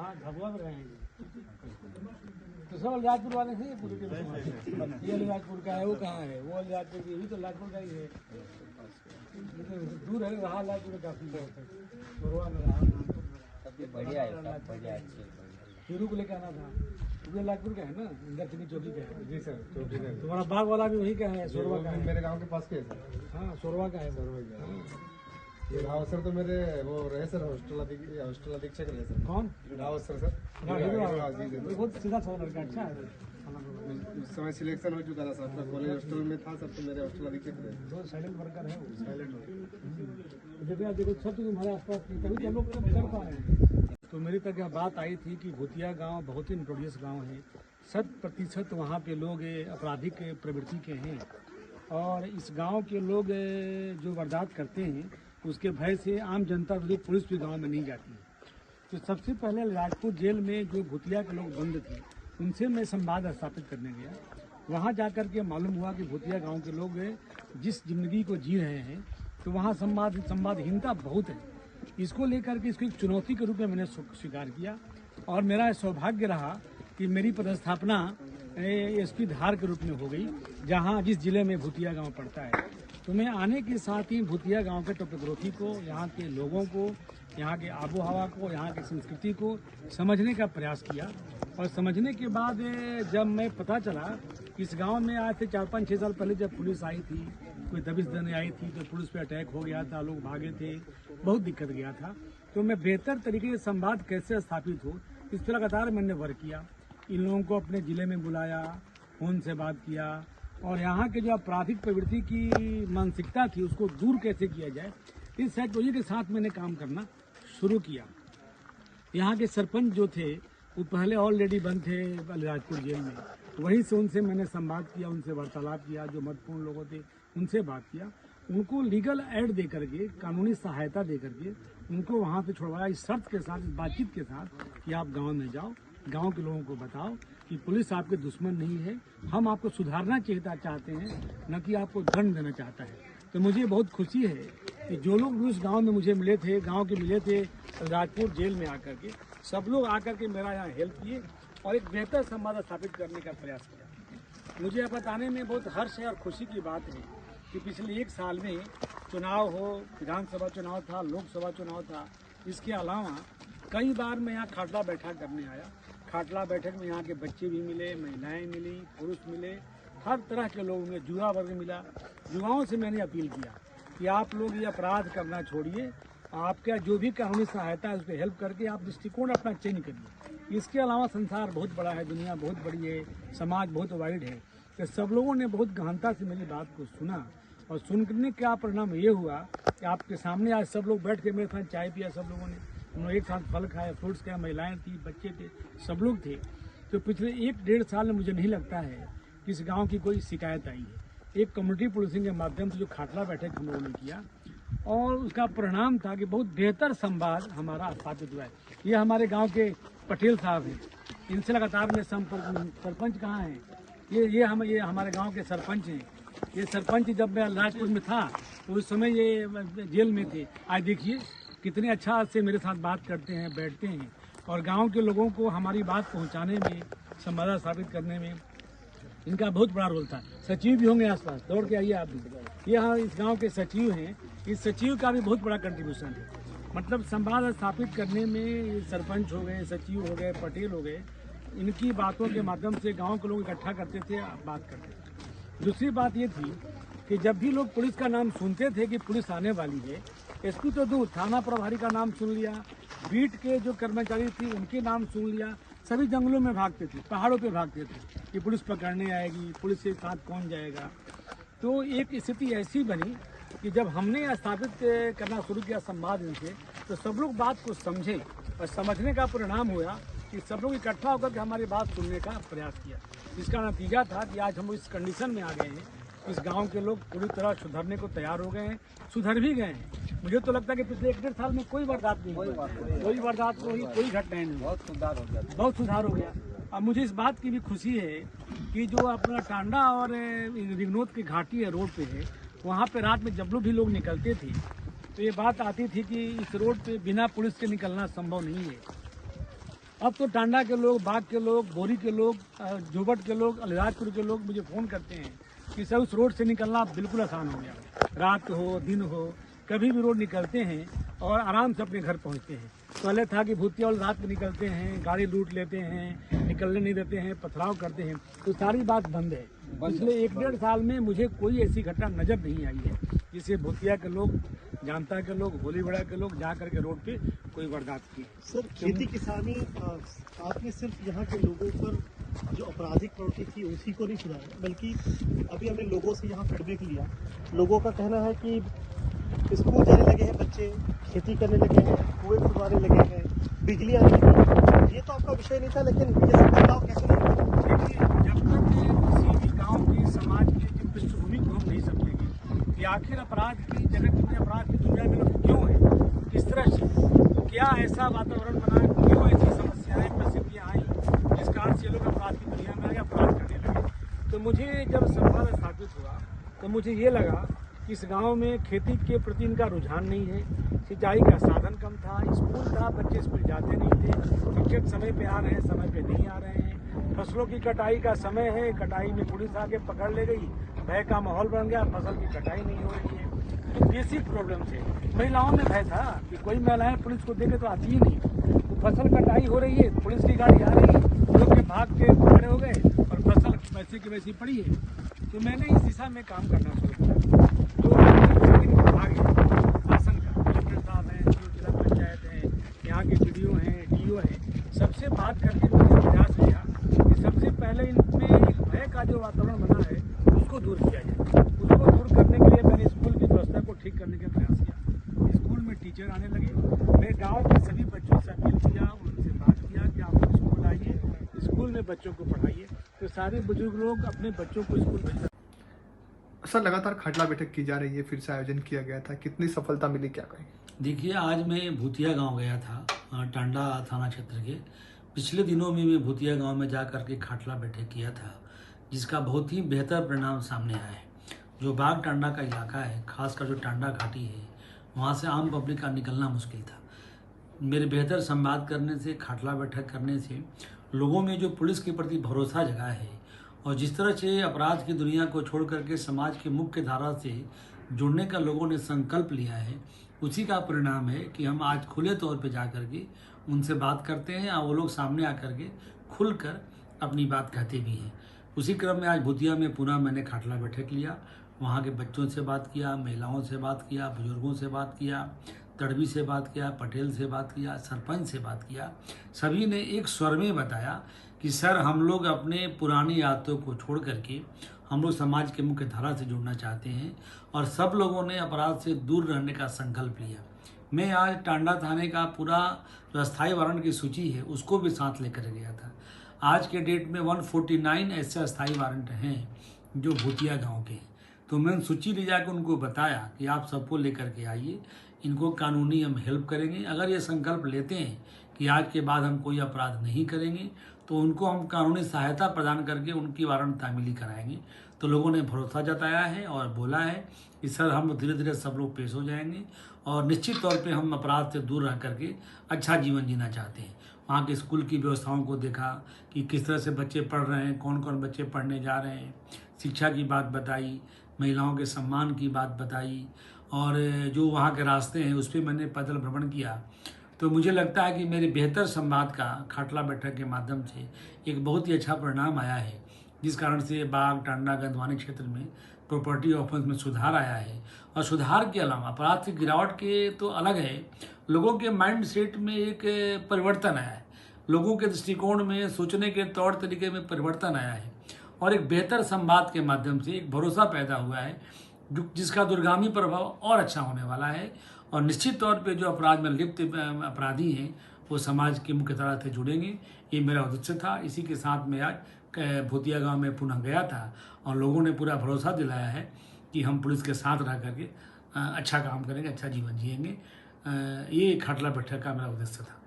हाँ झगड़ा में रहेंगे तो सब अलीराजपुर वाले हैं पूरे के ये अलीराजपुर का है, वो कहाँ है, वो अलीराजपुर की, भी तो अलीराजपुर का ही है, दूर है रहा अलीराजपुर काफी दूर तक गोरवा में रहा। बढ़िया है, बढ़िया अच्छी है। हीरू को लेकर आना था, वो अलीराजपुर का है ना, इंदर सिंह चौकी का है। जी सर, चौकी का। तुम्हारा बाग वाला भी वही का है, सोरवा का है। मेरे गांव के पास के है सर। हाँ सोरवा का है। ये राव सर तो मेरे वो रहे सर, हॉस्टल अधीक्षक रहे सर। कौन? Rao sir sir. बहुत सीधा सा लड़का, अच्छा है। उस समय सिलेक्शन हो चुका था सर, अपना कॉलेज हॉस्टल में था सर, तो मेरे हॉस्टल अधीक्षक रहे। बहुत साइलेंट वर्कर है वो, साइलेंट देखो देखो सब तो तुम्हारे आसपास की, तभी तो हम लोग कर पा रहे हैं। तो मेरी तक यह बात आई थी कि भूतिया गांव बहुत ही नोटोरियस गांव है, 100% वहाँ पे लोग आपराधिक प्रवृत्ति के हैं और इस गांव के लोग जो वारदात करते हैं उसके भय से आम जनता पुलिस भी गांव में नहीं जाती है। तो सबसे पहले राजपुर जेल में जो भूतिया के लोग बंद थे उनसे मैं संवाद स्थापित करने गया। वहाँ जाकर के मालूम हुआ कि भूतिया गांव के लोग जिस जिंदगी को जी रहे हैं तो वहाँ संवादहीनता बहुत है। इसको लेकर के इसको एक चुनौती के रूप में मैंने स्वीकार किया और मेरा सौभाग्य रहा कि मेरी पदस्थापना एसपी धार के रूप में हो गई, जहाँ जिस जिले में भूतिया गांव पड़ता है। तो मैं आने के साथ ही भूतिया गांव के टोपोग्राफी को, यहाँ के लोगों को, यहाँ के आबो हवा को, यहाँ की संस्कृति को समझने का प्रयास किया और समझने के बाद जब मैं पता चला इस गांव में आज से 4-5-6 साल पहले जब पुलिस आई थी, कोई दबिश देने आई थी तो पुलिस पे अटैक हो गया था, लोग भागे थे, बहुत दिक्कत गया था। तो मैं बेहतर तरीके से संवाद कैसे स्थापित हो इस पर लगातार मैंने वर्क किया। इन लोगों को अपने ज़िले में बुलाया, फ़ोन से बात किया और यहाँ के जो आपराधिक प्रवृत्ति की मानसिकता थी उसको दूर कैसे किया जाए, इस साइकोलॉजी के साथ मैंने काम करना शुरू किया। यहाँ के सरपंच जो थे वो पहले ऑलरेडी बंद थे अलीराजपुर जेल में, वहीं से उनसे मैंने संवाद किया, उनसे वार्तालाप किया, जो महत्वपूर्ण लोग थे उनसे बात किया, उनको लीगल एड दे करके, कानूनी सहायता दे करके उनको वहाँ से छुड़वाया इस शर्त के साथ, इस बातचीत के साथ कि आप गाँव में जाओ, गांव के लोगों को बताओ कि पुलिस आपके दुश्मन नहीं है, हम आपको सुधारना चाहते हैं, न कि आपको दंड देना चाहता है। तो मुझे बहुत खुशी है कि जो लोग भी उस गांव में मुझे मिले थे, गांव के मिले थे राजपुर जेल में आकर के, सब लोग आकर के मेरा यहाँ हेल्प किए और एक बेहतर संवाद स्थापित करने का प्रयास किया। मुझे यह बताने में बहुत हर्ष है और खुशी की बात है कि पिछले 1 साल में चुनाव हो, विधानसभा चुनाव था, लोकसभा चुनाव था, इसके अलावा कई बार मैं यहाँ खाटला बैठक करने आया। खाटला बैठक में यहाँ के बच्चे भी मिले, महिलाएं मिली, पुरुष मिले, हर तरह के लोग मिले, युवा वर्ग मिला। युवाओं से मैंने अपील किया कि आप लोग ये अपराध करना छोड़िए, आपका जो भी कानूनी सहायता है उस पर हेल्प करके आप दृष्टिकोण अपना चेंज करिए। इसके अलावा संसार बहुत बड़ा है, दुनिया बहुत बड़ी है, समाज बहुत वाइड है। तो सब लोगों ने बहुत गहनता से मेरी बात को सुना और सुनने का परिणाम ये हुआ कि आपके सामने आज सब लोग बैठ के मेरे साथ चाय पिया, सब लोगों ने, उन्होंने एक साथ फल खाया, फ्रूट्स खाया, महिलाएं थी, बच्चे थे, सब लोग थे। तो पिछले 1-1.5 साल में मुझे नहीं लगता है कि इस गांव की कोई शिकायत आई है। एक कम्युनिटी पुलिसिंग के माध्यम से जो खाटला बैठक हम लोगों ने किया और उसका परिणाम था कि बहुत बेहतर संवाद हमारा स्थापित हुआ है। ये हमारे गांव के पटेल साहब हैं, इनसे लगातार मैं संपर्क, सरपंच कहाँ हैं, ये हमारे गाँव के सरपंच हैं। ये सरपंच जब मैं अलीराजपुर में था तो उस समय ये जेल में थे। आज देखिए कितने अच्छा से मेरे साथ बात करते हैं, बैठते हैं और गांव के लोगों को हमारी बात पहुंचाने में, संवाद स्थापित करने में इनका बहुत बड़ा रोल था। सचिव भी होंगे आसपास, दौड़ के आइए आप भी। ये हाँ इस गांव के सचिव हैं, इस सचिव का भी बहुत बड़ा कंट्रीब्यूशन है। मतलब संवाद स्थापित करने में ये सरपंच हो गए, सचिव हो गए, पटेल हो गए, इनकी बातों के माध्यम से गाँव के लोग इकट्ठा करते थे, बात करते थे। दूसरी बात ये थी कि जब भी लोग पुलिस का नाम सुनते थे कि पुलिस आने वाली है, एसपी तो दूर, थाना प्रभारी का नाम सुन लिया, बीट के जो कर्मचारी थी उनके नाम सुन लिया, सभी जंगलों में भागते थे, पहाड़ों पे भागते थे कि पुलिस पकड़ने आएगी, पुलिस के साथ कौन जाएगा। तो एक स्थिति ऐसी बनी कि जब हमने स्थापित करना शुरू किया संवाद इनसे, तो सब लोग बात को समझे और समझने का परिणाम हुआ कि सब लोग इकट्ठा होकर के हमारी बात सुनने का प्रयास किया। इसका नतीजा था कि आज हम इस कंडीशन में आ गए हैं, इस गांव के लोग पूरी तरह सुधरने को तैयार हो गए हैं, सुधर भी गए हैं। मुझे तो लगता है कि पिछले 1-1.5 साल में कोई वारदात नहीं हुई, कोई वारदात नहीं हुई, कोई घटनाएं नहीं, बहुत सुधार हो गया, बहुत सुधार हो गया। अब मुझे इस बात की भी खुशी है कि जो अपना टांडा और रिगनौत की घाटी है, रोड पे है, वहाँ पे रात में जब लोग भी लोग निकलते थे तो ये बात आती थी कि इस रोड पे बिना पुलिस के निकलना संभव नहीं है। अब तो टांडा के लोग, बाग के लोग, बोरी के लोग, जोबट के लोग, अलीराजपुर के लोग मुझे फ़ोन करते हैं कि सर उस रोड से निकलना बिल्कुल आसान हो गया। रात हो दिन हो कभी भी रोड निकलते हैं और आराम से अपने घर पहुंचते हैं। पहले था कि भूतिया वाले रात को निकलते हैं, गाड़ी लूट लेते हैं, निकलने नहीं देते हैं, पथराव करते हैं, तो सारी बात बंद है। पिछले 1-1.5 साल में मुझे कोई ऐसी घटना नजर नहीं आई है जिसे भूतिया के लोग, जानता के लोग, भोलीबड़ा के लोग जा करके रोड पे कोई वारदात की। सर खेती किसानी आपने सिर्फ यहाँ के लोगों पर जो आपराधिक प्रवृत्ति थी उसी को नहीं सुधारा, बल्कि अभी हमने लोगों से यहाँ फीडबैक लिया। लोगों का कहना है कि स्कूल जाने लगे हैं बच्चे, खेती करने लगे हैं, कुएं खुदवाने लगे हैं, बिजली आने लगी। ये तो आपका विषय नहीं था, लेकिन ये सब बदलाव कैसे नहीं हुआ? देखिए, जब तक किसी भी गांव की, समाज की जो पृष्ठभूमि को हम नहीं समझेंगे कि आखिर अपराध की जगत में, अपराध की दुनिया में लोग क्यों है, किस तरह से, क्या ऐसा वातावरण बना, क्यों ऐसी समस्याएं, परिस्थितियां आई जिस कारण से लोग अपराध की दुनिया में आए, अपराध करने लगे। तो मुझे जब संवाद स्थापित हुआ तो मुझे ये लगा कि इस गांव में खेती के प्रति इनका रुझान नहीं है, सिंचाई का साधन कम था, स्कूल था, बच्चे स्कूल जाते नहीं थे, शिक्षक समय पे आ रहे हैं, समय पे नहीं आ रहे हैं, फसलों की कटाई का समय है, कटाई में पुलिस आके पकड़ ले गई, भय का माहौल बन गया, फसल की कटाई नहीं हो रही है। तो बेसिक प्रॉब्लम थे। महिलाओं में भय था कि कोई महिलाएं पुलिस को देखे तो आती ही नहीं, तो फसल कटाई हो रही है, पुलिस की गाड़ी आ रही है, लोग के भाग के खड़े हो गए और फसल वैसे की वैसी पड़ी है। तो मैंने इस दिशा में काम करना शुरू किया। जो विभाग है शासन का, कलेक्टर साहब हैं, जो जिला पंचायत है, यहाँ के DDO हैं, DO हैं, सबसे बात करके मैंने प्रयास किया कि सबसे पहले इनमें एक भय का जो वातावरण बना है उसको दूर किया जाए। उसको दूर करने के लिए मैंने स्कूल की व्यवस्था को ठीक करने का प्रयास किया। स्कूल में टीचर आने लगे, मैं गाँव के सभी बच्चों से अपील किया, उनसे बात किया कि आप लोग स्कूल आइए, स्कूल में बच्चों को पढ़ाइए। तो सारे बुजुर्ग लोग अपने बच्चों को स्कूल भेज। सर लगातार खाटला बैठक की जा रही है, फिर से आयोजन किया गया था, कितनी सफलता मिली, क्या कहें? देखिए, आज मैं भूतिया गांव गया था, टांडा थाना क्षेत्र के। पिछले दिनों में मैं भूतिया गांव में जा कर के खाटला बैठक किया था, जिसका बहुत ही बेहतर परिणाम सामने आया है। जो बाग टांडा का इलाका है, खासकर जो टांडा घाटी है, वहाँ से आम पब्लिक का निकलना मुश्किल था। मेरे बेहतर संवाद करने से, खाटला बैठक करने से लोगों में जो पुलिस के प्रति भरोसा जगा है और जिस तरह से अपराध की दुनिया को छोड़ करके समाज की मुख्य धारा से जुड़ने का लोगों ने संकल्प लिया है, उसी का परिणाम है कि हम आज खुले तौर पे जा करके उनसे बात करते हैं और वो लोग सामने आकर के खुलकर अपनी बात कहते भी हैं। उसी क्रम में आज भूतिया में पुनः मैंने खाटला बैठक लिया, वहाँ के बच्चों से बात किया, महिलाओं से बात किया, बुजुर्गों से बात किया, तड़वी से बात किया, पटेल से बात किया, सरपंच से बात किया। सभी ने एक स्वर में बताया कि सर, हम लोग अपने पुरानी आदतों को छोड़ करके हम लोग समाज के मुख्य धारा से जुड़ना चाहते हैं और सब लोगों ने अपराध से दूर रहने का संकल्प लिया। मैं आज टांडा थाने का पूरा जो अस्थायी वारंट की सूची है उसको भी साथ लेकर गया था। आज के डेट में 149 ऐसे अस्थायी वारंट हैं जो भूतिया गाँव के हैं। तो मैंने सूची ले जाकर उनको बताया कि आप सबको लेकर के आइए, इनको कानूनी हम हेल्प करेंगे। अगर ये संकल्प लेते हैं कि आज के बाद हम कोई अपराध नहीं करेंगे तो उनको हम कानूनी सहायता प्रदान करके उनकी वारंट तामीली कराएंगे। तो लोगों ने भरोसा जताया है और बोला है कि सर, हम धीरे धीरे सब लोग पेश हो जाएंगे और निश्चित तौर पे हम अपराध से दूर रह करके अच्छा जीवन जीना चाहते हैं। वहाँ के स्कूल की व्यवस्थाओं को देखा कि किस तरह से बच्चे पढ़ रहे हैं, कौन कौन बच्चे पढ़ने जा रहे हैं, शिक्षा की बात बताई, महिलाओं के सम्मान की बात बताई और जो वहाँ के रास्ते हैं उस पर मैंने पैदल भ्रमण किया। तो मुझे लगता है कि मेरे बेहतर संवाद का खाटला बैठक के माध्यम से एक बहुत ही अच्छा परिणाम आया है, जिस कारण से बाग, टांडा, गंधवानी क्षेत्र में प्रॉपर्टी ऑफेंस में सुधार आया है। और सुधार के अलावा अपराध की गिरावट के तो अलग है, लोगों के माइंड सेट में एक परिवर्तन आया है, लोगों के दृष्टिकोण में, सोचने के तौर तरीके में परिवर्तन आया है और एक बेहतर संवाद के माध्यम से एक भरोसा पैदा हुआ है जिसका दूरगामी प्रभाव और अच्छा होने वाला है। और निश्चित तौर पे जो अपराध में लिप्त अपराधी हैं वो समाज की मुख्य धारा से जुड़ेंगे, ये मेरा उद्देश्य था। इसी के साथ मैं आज भूतिया गांव में पुनः गया था और लोगों ने पूरा भरोसा दिलाया है कि हम पुलिस के साथ रह करके अच्छा काम करेंगे, अच्छा जीवन जिएंगे। ये खाटला बैठक का मेरा उद्देश्य था।